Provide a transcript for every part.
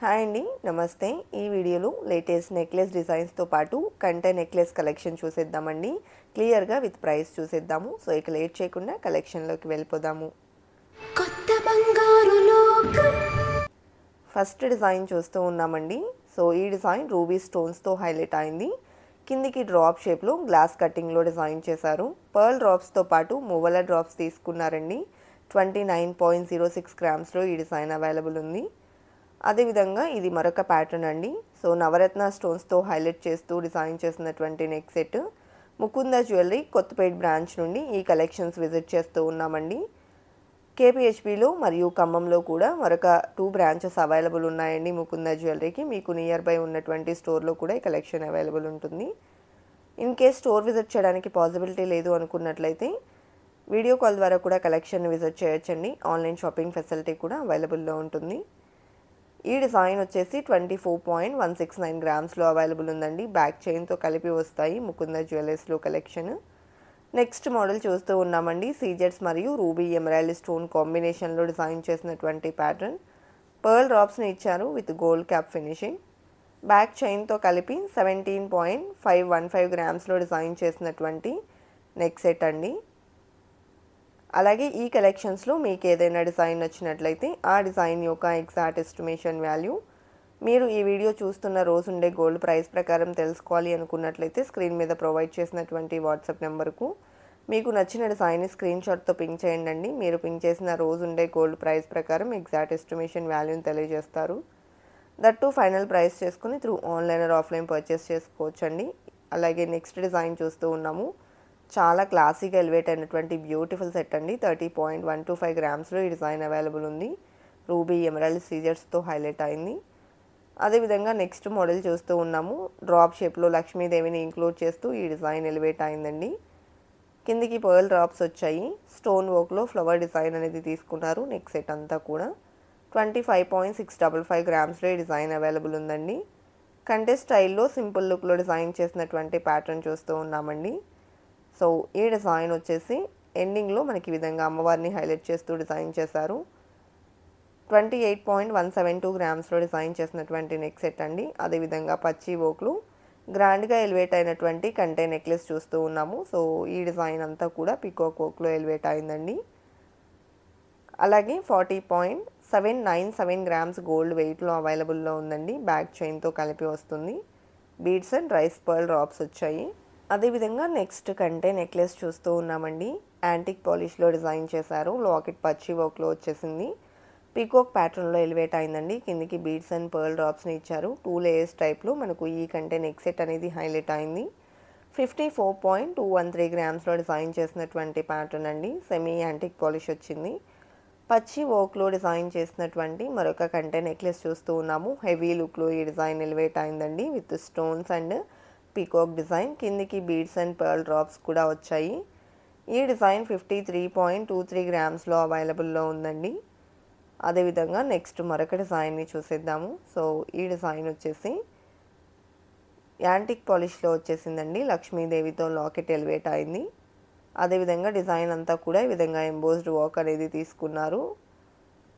Hi అండి, నమస్తే. ఈ వీడియోలో లేటెస్ట్ నెక్లెస్ డిజైన్స్తో పాటు కంటే నెక్లెస్ కలెక్షన్ చూసేద్దామండి. క్లియర్గా విత్ ప్రైస్ చూసేద్దాము. సో ఇక లేట్ చేయకుండా కలెక్షన్లోకి వెళ్ళిపోదాము. కొత్త బంగారు లోకం. ఫస్ట్ డిజైన్ చూస్తూ ఉన్నామండి. సో ఈ డిజైన్ రూబీ స్టోన్స్తో హైలైట్ అయింది. కిందికి డ్రాప్ షేప్లో గ్లాస్ కటింగ్లో డిజైన్ చేశారు. పర్ల్ డ్రాప్స్తో పాటు మువ్వల డ్రాప్స్ తీసుకున్నారండి. 29.06 గ్రామ్స్లో ఈ డిజైన్ అవైలబుల్ ఉంది. అదేవిధంగా ఇది మరొక ప్యాటర్న్ అండి. సో నవరత్న స్టోన్స్తో హైలైట్ చేస్తూ డిజైన్ చేసినటువంటి neck set. Mukunda jewellery Kothapet branch నుండి ఈ కలెక్షన్స్ విజిట్ చేస్తూ ఉన్నామండి. కేపీహెచ్బిలో మరియు ఖమ్మంలో కూడా మరొక 2 బ్రాంచెస్ అవైలబుల్ ఉన్నాయండి. ముకుంద జ్యువెలరీకి మీకు నియర్ బై ఉన్నటువంటి స్టోర్లో కూడా ఈ కలెక్షన్ అవైలబుల్ ఉంటుంది. ఇన్ కేస్ స్టోర్ విజిట్ చేయడానికి పాసిబిలిటీ లేదు అనుకున్నట్లయితే వీడియో కాల్ ద్వారా కూడా కలెక్షన్ విజిట్ చేయొచ్చండి. ఆన్లైన్ షాపింగ్ ఫెసిలిటీ కూడా అవైలబుల్లో ఉంటుంది. ఈ డిజైన్ వచ్చేసి 24.169 గ్రామ్స్లో అవైలబుల్ ఉందండి. బ్యాక్ చైన్తో కలిపి వస్తాయి ముకుంద జ్యువెలర్స్లో కలెక్షన్. నెక్స్ట్ మోడల్ చూస్తూ ఉన్నామండి. సీజెట్స్ మరియు రూబీ ఎమరాల్డ్ స్టోన్ కాంబినేషన్లో డిజైన్ చేసినటువంటి ప్యాటర్న్. పర్ల్ డ్రాప్స్ని ఇచ్చారు with gold cap finishing. Back చైన్తో కలిపి 17.515 గ్రామ్స్లో డిజైన్ చేసినటువంటి నెక్ సెట్ అండి. అలాగే ఈ కలెక్షన్స్లో మీకు ఏదైనా డిజైన్ నచ్చినట్లయితే ఆ డిజైన్ యొక్క ఎగ్జాక్ట్ ఎస్టిమేషన్ వాల్యూ మీరు ఈ వీడియో చూస్తున్న రోజు ఉండే గోల్డ్ ప్రైస్ ప్రకారం తెలుసుకోవాలి అనుకున్నట్లయితే స్క్రీన్ మీద ప్రొవైడ్ చేసినటువంటి వాట్సాప్ నెంబర్కు మీకు నచ్చిన డిజైన్ స్క్రీన్ షాట్తో పింక్ చేయండి. మీరు పింక్ చేసిన రోజు ఉండే గోల్డ్ ప్రైస్ ప్రకారం ఎగ్జాక్ట్ ఎస్టిమేషన్ వాల్యూని తెలియజేస్తారు. దట్టు ఫైనల్ ప్రైస్ చేసుకుని through online or offline purchase చేసుకోవచ్చండి. అలాగే నెక్స్ట్ డిజైన్ చూస్తూ ఉన్నాము. చాలా క్లాసీగా ఎలివేట్ అయినటువంటి బ్యూటిఫుల్ సెట్ అండి. 30.125 గ్రామ్స్లో ఈ డిజైన్ అవైలబుల్ ఉంది. రూబీ ఎమరాల్డ్ సీజర్స్తో హైలైట్ అయింది. అదేవిధంగా నెక్స్ట్ మోడల్ చూస్తూ ఉన్నాము. డ్రాప్ షేప్లో లక్ష్మీదేవిని ఇంక్లూడ్ చేస్తూ ఈ డిజైన్ ఎలివేట్ అయిందండి. కిందికి పర్ల్ డ్రాప్స్ వచ్చాయి. స్టోన్ వర్క్లో ఫ్లవర్ డిజైన్ అనేది తీసుకున్నారు. నెక్ సెట్ అంతా కూడా 25.655 గ్రామ్స్లో ఈ డిజైన్ అవైలబుల్ ఉందండి. కంటే స్టైల్లో సింపుల్ లుక్లో డిజైన్ చేసినటువంటి ప్యాటర్న్ చూస్తూ ఉన్నామండి. సో ఈ డిజైన్ వచ్చేసి ఎండింగ్లో మనకి ఈ విధంగా అమ్మవారిని హైలైట్ చేస్తూ డిజైన్ చేశారు. 28.172 గ్రామ్స్లో డిజైన్ చేసినటువంటి నెక్ సెట్ అండి. అదేవిధంగా పచ్చి వర్క్లు గ్రాండ్గా ఎలివేట్ అయినటువంటి కంటే నెక్లెస్ చూస్తూ ఉన్నాము. సో ఈ డిజైన్ అంతా కూడా పికాక్ వర్క్లో ఎలివేట్ అయిందండి. అలాగే 40.797 గ్రామ్స్ గోల్డ్ వెయిట్లో అవైలబుల్లో ఉందండి. బ్యాక్ చైన్తో కలిపి వస్తుంది. Beads and rice pearl drops వచ్చాయి. అదేవిధంగా నెక్స్ట్ కంటే నెక్లెస్ చూస్తూ ఉన్నామండి. యాంటిక్ పాలిష్లో డిజైన్ చేశారు. లాకెట్ పచ్చి వర్క్లో వచ్చేసింది. పీకాక్ ప్యాటర్న్లో ఎలివేట్ అయిందండి. కిందికి బీడ్స్ అండ్ పర్ల్ డ్రాప్స్ని ఇచ్చారు. 2 లేయర్స్ టైప్లో మనకు ఈ కంటే నెక్ సెట్ అనేది హైలైట్ అయింది. 54.213 గ్రామ్స్లో డిజైన్ చేసినటువంటి ప్యాటర్న్ అండి. సెమీ యాంటిక్ పాలిష్ వచ్చింది. పచ్చి వర్క్లో డిజైన్ చేసినటువంటి మరొక కంటే నెక్లెస్ చూస్తూ ఉన్నాము. హెవీ లుక్లో ఈ డిజైన్ ఎలివేట్ అయిందండి with stones and peacock design. కిందికి బీడ్స్ అండ్ పర్ల్ డ్రాప్స్ కూడా వచ్చాయి. ఈ డిజైన్ 53.23 గ్రామ్స్లో అవైలబుల్లో ఉందండి. అదేవిధంగా నెక్స్ట్ మరొక డిజైన్ని చూసేద్దాము. సో ఈ డిజైన్ వచ్చేసి యాంటిక్ పాలిష్లో వచ్చేసిందండి. లక్ష్మీదేవితో లాకెట్ ఎలివేట్ అయింది. అదేవిధంగా డిజైన్ అంతా కూడా ఈ విధంగా ఎంబోస్డ్ వర్క్ అనేది తీసుకున్నారు.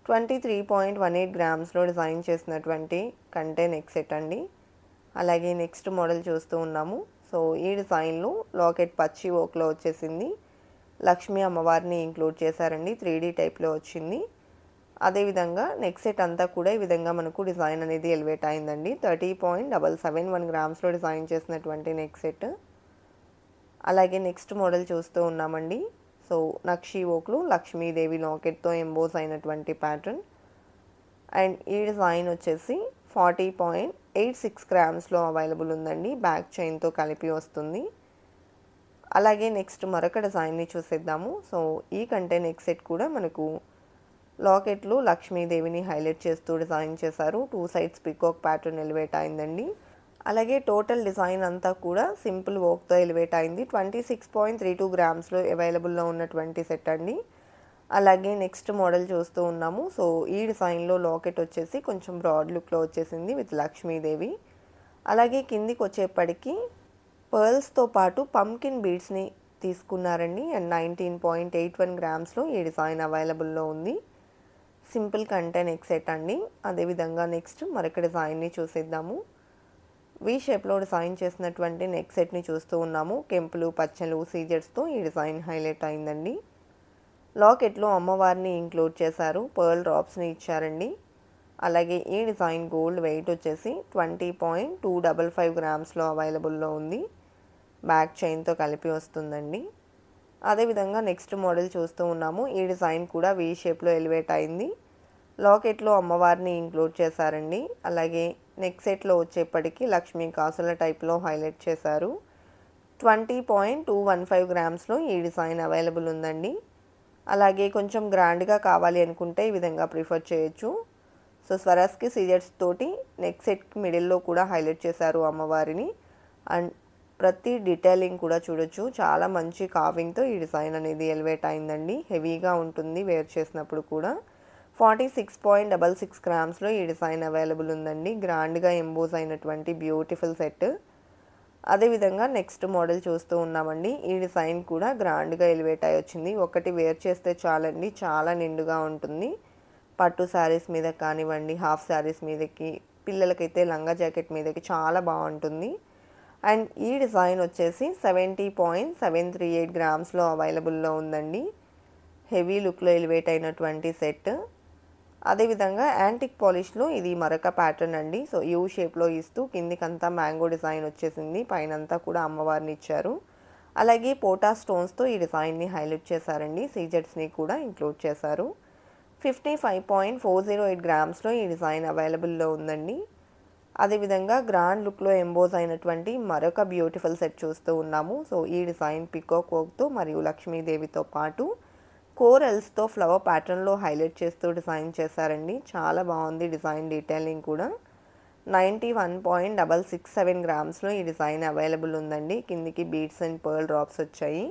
23.18 గ్రామ్స్లో డిజైన్ చేసినటువంటి కంటే నెక్ సెట్ అండి. అలాగే నెక్స్ట్ మోడల్ చూస్తూ ఉన్నాము. సో ఈ డిజైన్లో లాకెట్ పచ్చి వర్క్లో వచ్చేసింది. లక్ష్మీ అమ్మవారిని ఇంక్లూడ్ చేశారండి. 3D టైప్లో వచ్చింది. అదేవిధంగా నెక్ సెట్ అంతా కూడా ఈ విధంగా మనకు డిజైన్ అనేది ఎలివేట్ అయిందండి. 30.771 గ్రామ్స్లో డిజైన్ చేసినటువంటి నెక్ సెట్. అలాగే నెక్స్ట్ మోడల్ చూస్తూ ఉన్నామండి. సో నక్షి వర్క్లో లక్ష్మీదేవి లాకెట్తో ఎంబోస్ అయినటువంటి ప్యాటర్న్. అండ్ ఈ డిజైన్ వచ్చేసి 40.86 గ్రామ్స్లో అవైలబుల్ ఉందండి. బ్యాక్ చైన్తో కలిపి వస్తుంది. అలాగే నెక్స్ట్ మరొక డిజైన్ని చూసేద్దాము. సో ఈ కంటే నెక్ సెట్ కూడా మనకు లాకెట్లో లక్ష్మీదేవిని హైలైట్ చేస్తూ డిజైన్ చేశారు. 2 సైడ్స్ పికాక్ ప్యాటర్న్ ఎలివేట్ అయిందండి. అలాగే టోటల్ డిజైన్ అంతా కూడా సింపుల్ వర్క్తో ఎలివేట్ అయింది. 26.32 గ్రామ్స్లో అవైలబుల్లో ఉన్నటువంటి సెట్ అండి. అలాగే నెక్స్ట్ మోడల్ చూస్తూ ఉన్నాము. సో ఈ డిజైన్లో లాకెట్ వచ్చేసి కొంచెం బ్రాడ్ లుక్లో వచ్చేసింది విత్ లక్ష్మీదేవి. అలాగే కిందికి వచ్చేప్పటికి పర్ల్స్తో పాటు పంకిన్ బీడ్స్ని తీసుకున్నారండి. అండ్ 19.81 గ్రామ్స్లో ఈ డిజైన్ అవైలబుల్లో ఉంది. సింపుల్ కంటే నెక్ సెట్ అండి. అదేవిధంగా నెక్స్ట్ మరొక డిజైన్ని చూసేద్దాము. వీ షేప్లో డిజైన్ చేసినటువంటి నెక్ సెట్ని చూస్తూ ఉన్నాము. కెంపులు పచ్చలు సీజెడ్స్తో ఈ డిజైన్ హైలైట్ అయిందండి. లాకెట్లో అమ్మవారిని ఇంక్లూడ్ చేశారు. పర్ల్ డ్రాప్స్ని ఇచ్చారండి. అలాగే ఈ డిజైన్ గోల్డ్ వెయిట్ వచ్చేసి 20.255 గ్రామ్స్లో అవైలబుల్లో ఉంది. బ్యాక్ చైన్తో కలిపి వస్తుందండి. అదేవిధంగా నెక్స్ట్ మోడల్ చూస్తూ ఉన్నాము. ఈ డిజైన్ కూడా వీ షేప్లో ఎలివేట్ అయింది. లాకెట్లో అమ్మవారిని ఇంక్లూడ్ చేశారండి. అలాగే నెక్ సెట్లో వచ్చేప్పటికి లక్ష్మీ కాసుల టైప్లో హైలైట్ చేశారు. 20.215 గ్రామ్స్లో ఈ డిజైన్ అవైలబుల్ ఉందండి. అలాగే కొంచెం గ్రాండ్గా కావాలి అనుకుంటే ఈ విధంగా ప్రిఫర్ చేయొచ్చు. సో స్వరాస్కి సీజర్స్ తోటి నెక్ సెట్ మిడిల్లో కూడా హైలైట్ చేశారు అమ్మవారిని. అండ్ ప్రతి డీటెయిలింగ్ కూడా చూడొచ్చు. చాలా మంచి కార్వింగ్తో ఈ డిజైన్ అనేది ఎలివేట్ అయిందండి. హెవీగా ఉంటుంది వేర్ చేసినప్పుడు కూడా. 46.66 గ్రామ్స్లో ఈ డిజైన్ అవైలబుల్ ఉందండి. గ్రాండ్గా ఎంబోజ్ అయినటువంటి బ్యూటిఫుల్ సెట్. అదేవిధంగా నెక్స్ట్ మోడల్ చూస్తూ ఉన్నామండి. ఈ డిజైన్ కూడా గ్రాండ్గా ఎలివేట్ అయి వచ్చింది. ఒకటి వేర్ చేస్తే చాలండి, చాలా నిండుగా ఉంటుంది. పట్టు శారీస్ మీద కానివ్వండి, హాఫ్ శారీస్ మీదకి, పిల్లలకైతే లంగా జాకెట్ మీదకి చాలా బాగుంటుంది. అండ్ ఈ డిజైన్ వచ్చేసి 70.738 గ్రామ్స్లో అవైలబుల్లో ఉందండి. హెవీ లుక్లో ఎలివేట్ అయినటువంటి సెట్. అదేవిధంగా యాంటిక్ పాలిష్లో ఇది మరొక ప్యాటర్న్ అండి. సో యూ షేప్లో ఇస్తూ కిందికంతా మ్యాంగో డిజైన్ వచ్చేసింది. పైనంతా కూడా అమ్మవారిని ఇచ్చారు. అలాగే పోటా స్టోన్స్తో ఈ డిజైన్ని హైలైట్ చేశారండి. సీజెడ్స్ని కూడా ఇంక్లూడ్ చేశారు. 55.408 గ్రామ్స్లో ఈ డిజైన్ అవైలబుల్లో ఉందండి. అదేవిధంగా గ్రాండ్ లుక్లో ఎంబోజ్ అయినటువంటి మరొక బ్యూటిఫుల్ సెట్ చూస్తూ ఉన్నాము. సో ఈ డిజైన్ పికాక్ వర్క్తో మరియు లక్ష్మీదేవితో పాటు కోరల్స్తో ఫ్లవర్ ప్యాటర్న్లో హైలైట్ చేస్తూ డిజైన్ చేశారండి. చాలా బాగుంది డిజైన్ డీటెయిలింగ్ కూడా. 91.667 గ్రామ్స్లో ఈ డిజైన్ అవైలబుల్ ఉందండి. కిందికి బీడ్స్ అండ్ పర్ల్ డ్రాప్స్ వచ్చాయి.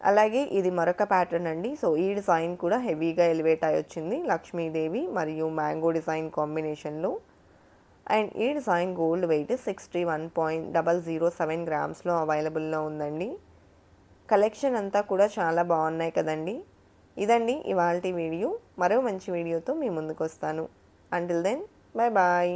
అలాగే ఇది మరొక ప్యాటర్న్ అండి. సో ఈ డిజైన్ కూడా హెవీగా ఎలివేట్ అయి వచ్చింది. లక్ష్మీదేవి మరియు మ్యాంగో డిజైన్ కాంబినేషన్లో. అండ్ ఈ డిజైన్ గోల్డ్ వెయిట్ 61.007 గ్రామ్స్లో అవైలబుల్లో ఉందండి. కలెక్షన్ అంతా కూడా చాలా బాగున్నాయి కదండి. ఇదండి ఇవాల్టి వీడియో. మరో మంచి వీడియోతో మీ ముందుకు వస్తాను. Until then bye bye.